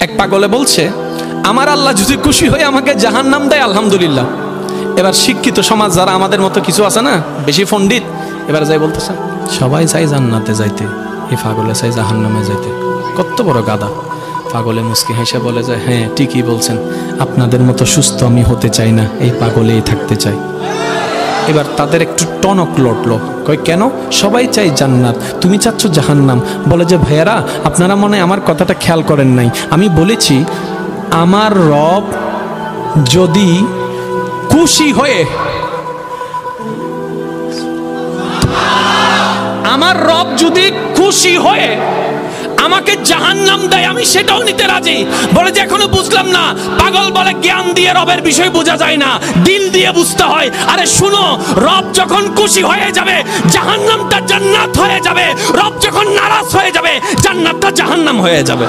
এক পাগলে বলছে, আমার আল্লাহ যদি খুশি হয়ে আমাকে জাহান্নাম দেয় আলহামদুলিল্লাহ। এবার শিক্ষিত সমাজ যারা আমাদের মতো কিছু আছে না, বেশি পণ্ডিত, এবার যাই বলতেছে সবাই চাই জান্নাতে যাইতে, এই পাগলে চাই জাহান্নামে যাইতে। কত বড় গাদা। পাগলে মুস্কি হেসে বলে যায়, হ্যাঁ ঠিকই বলছেন, আপনাদের মতো সুস্থ আমি হতে চাই না, এই পাগলেই থাকতে চাই। এবার তাদের একটু টনক লড়লো, কয় কেন? সবাই চাই জান্নাত, তুমি চাচ্ছ জাহান্নাম। বলে যে ভাইয়ারা, আপনারা মনে আমার কথাটা খেয়াল করেন নাই, আমি বলেছি আমার রব যদি খুশি হয়ে, আমার রব যদি খুশি হয়ে আমাকে জাহান্নাম দেয় আমি সেটাও নিতে রাজি। বলে যে এখনো বুঝলাম না। পাগল বলে জ্ঞান দিয়ে রবের বিষয় বোঝা যায় না, দিল দিয়ে বুঝতে হয়। আরে শুনো, রব যখন খুশি হয়ে যাবে জাহান্নামটা জান্নাত হয়ে যাবে, রব যখন নারাজ হয়ে যাবে জান্নাতটা জাহান্নাম হয়ে যাবে।